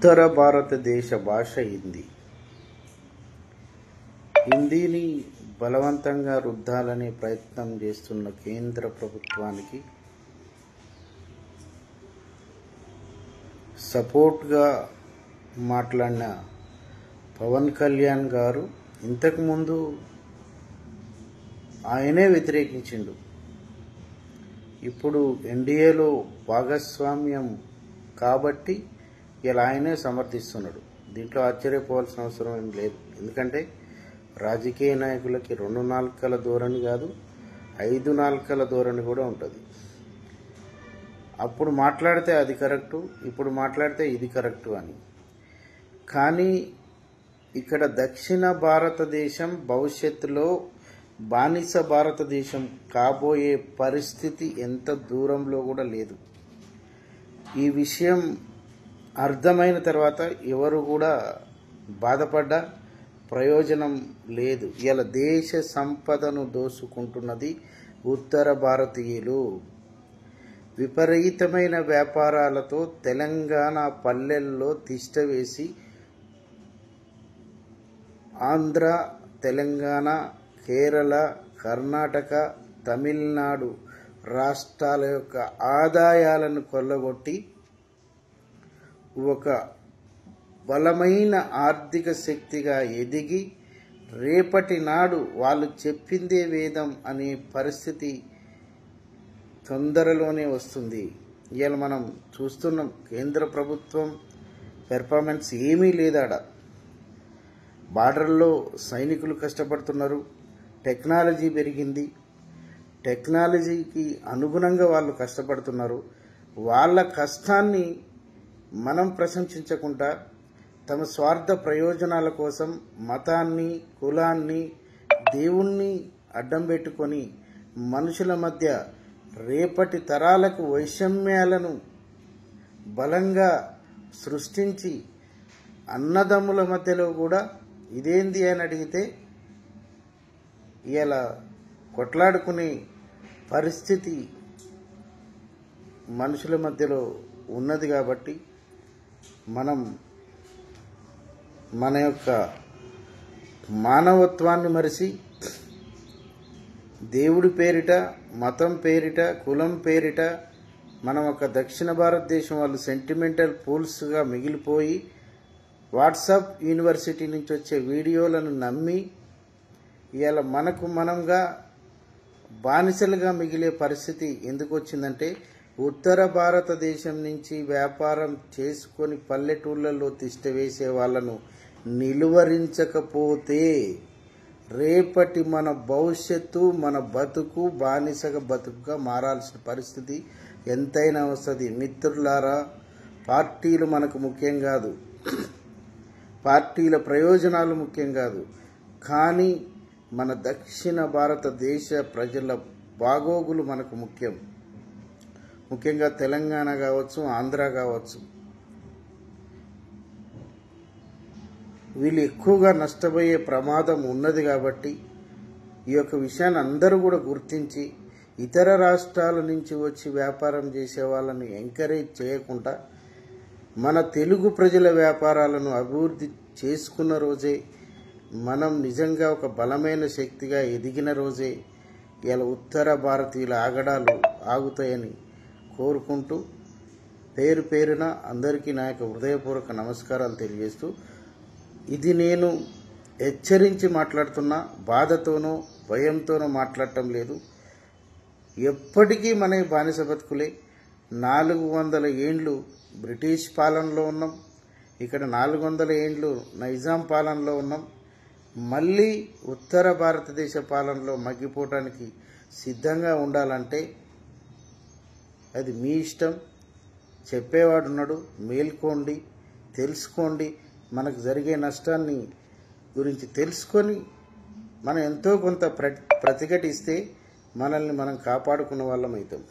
ఉత్తర భారతదేశ భాష హిందీ. హిందీని బలవంతంగా రుద్దాలనే ప్రయత్నం చేస్తున్న కేంద్ర ప్రభుత్వానికి సపోర్ట్గా మాట్లాడిన పవన్ కళ్యాణ్ గారు ఇంతకుముందు ఆయనే వ్యతిరేకించిండు. ఇప్పుడు ఎన్డీఏలో భాగస్వామ్యం కాబట్టి ఇలా ఆయనే సమర్థిస్తున్నాడు. దీంట్లో ఆశ్చర్యపోవాల్సిన అవసరం ఏం లేదు. ఎందుకంటే రాజకీయ నాయకులకి 2 నాలుకల ధోరణి కాదు, 5 నాలుకల ధోరణి కూడా ఉంటుంది. అప్పుడు మాట్లాడితే అది కరెక్టు, ఇప్పుడు మాట్లాడితే ఇది కరెక్టు అని. కానీ ఇక్కడ దక్షిణ భారతదేశం భవిష్యత్తులో బానిస భారతదేశం కాబోయే పరిస్థితి ఎంత దూరంలో కూడా లేదు. ఈ విషయం అర్థమైన తర్వాత ఎవరు కూడా బాధపడ్డా ప్రయోజనం లేదు. ఇలా దేశ సంపదను దోసుకుంటున్నది ఉత్తర భారతీయులు. విపరీతమైన వ్యాపారాలతో తెలంగాణ పల్లెల్లో తిష్టవేసి ఆంధ్ర, తెలంగాణ, కేరళ, కర్ణాటక, తమిళనాడు రాష్ట్రాల యొక్క ఆదాయాలను కొల్లగొట్టి ఒక బలమైన ఆర్థిక శక్తిగా ఎదిగి రేపటి నాడు వాళ్ళు చెప్పిందే వేదం అనే పరిస్థితి తొందరలోనే వస్తుంది. ఇవాళ మనం చూస్తున్నాం, కేంద్ర ప్రభుత్వం పెర్ఫార్మెన్స్ ఏమీ లేదాడ. బార్డర్లో సైనికులు కష్టపడుతున్నారు, టెక్నాలజీ పెరిగింది, టెక్నాలజీకి అనుగుణంగా వాళ్ళు కష్టపడుతున్నారు. వాళ్ళ కష్టాన్ని మనం ప్రశంసించకుండా తమ స్వార్థ ప్రయోజనాల కోసం మతాన్ని, కులాన్ని, దేవుణ్ణి అడ్డం పెట్టుకొని మనుషుల మధ్య రేపటి తరాలకు వైషమ్యాలను బలంగా సృష్టించి అన్నదమ్ముల మధ్యలో కూడా ఇదేంది అని అడిగితే ఇలా కొట్లాడుకునే పరిస్థితి మనుషుల మధ్యలో ఉన్నది. కాబట్టి మనం మన యొక్క మానవత్వాన్ని మరిచి దేవుడి పేరిట, మతం పేరిట, కులం పేరిట మనం ఒక దక్షిణ భారతదేశం వాళ్ళు సెంటిమెంటల్ పూల్స్గా మిగిలిపోయి వాట్సాప్ యూనివర్సిటీ నుంచి వచ్చే వీడియోలను నమ్మి ఇవాళ మనకు మనంగా బానిసలుగా మిగిలే పరిస్థితి ఎందుకు వచ్చిందంటే ఉత్తర భారతదేశం నుంచి వ్యాపారం చేసుకొని పల్లెటూళ్ళల్లో తిష్టవేసే వాళ్ళను నిలువరించకపోతే రేపటి మన భవిష్యత్తు, మన బతుకు బానిసగా బతుకుగా మారాల్సిన పరిస్థితి ఎంతైనా వస్తుంది. మిత్రులారా, పార్టీలు మనకు ముఖ్యం కాదు, పార్టీల ప్రయోజనాలు ముఖ్యం కాదు, కానీ మన దక్షిణ భారతదేశ ప్రజల బాగోగులు మనకు ముఖ్యం. ముఖ్యంగా తెలంగాణ కావచ్చు, ఆంధ్ర కావచ్చు, వీళ్ళు ఎక్కువగా నష్టపోయే ప్రమాదం ఉన్నది. కాబట్టి ఈ యొక్క విషయాన్ని అందరూ కూడా గుర్తించి ఇతర రాష్ట్రాల నుంచి వచ్చి వ్యాపారం చేసే వాళ్ళని ఎంకరేజ్ చేయకుండా మన తెలుగు ప్రజల వ్యాపారాలను అభివృద్ధి చేసుకున్న రోజే, మనం నిజంగా ఒక బలమైన శక్తిగా ఎదిగిన రోజే ఇలా ఉత్తర భారతీయుల ఆగడాలు ఆగుతాయని కోరుకుంటూ పేరు పేరున అందరికీ నా యొక్క హృదయపూర్వక నమస్కారాలు తెలియజేస్తూ, ఇది నేను హెచ్చరించి మాట్లాడుతున్నా, బాధతోనో భయంతోనో మాట్లాడటం లేదు. ఎప్పటికీ మన బానిస బతుకులే. 400 ఏండ్లు బ్రిటిష్ పాలనలో ఉన్నాం, ఇక్కడ 400 ఏండ్లు నైజాం పాలనలో ఉన్నాం. మళ్ళీ ఉత్తర భారతదేశ పాలనలో మగ్గిపోవటానికి సిద్ధంగా ఉండాలంటే అది మీ ఇష్టం. చెప్పేవాడున్నాడు, మేల్కోండి, తెలుసుకోండి. మనకు జరిగే నష్టాన్ని గురించి తెలుసుకొని మనం ఎంతో కొంత ప్రతిఘటిస్తే మనల్ని మనం కాపాడుకున్న వాళ్ళం అవుతాం.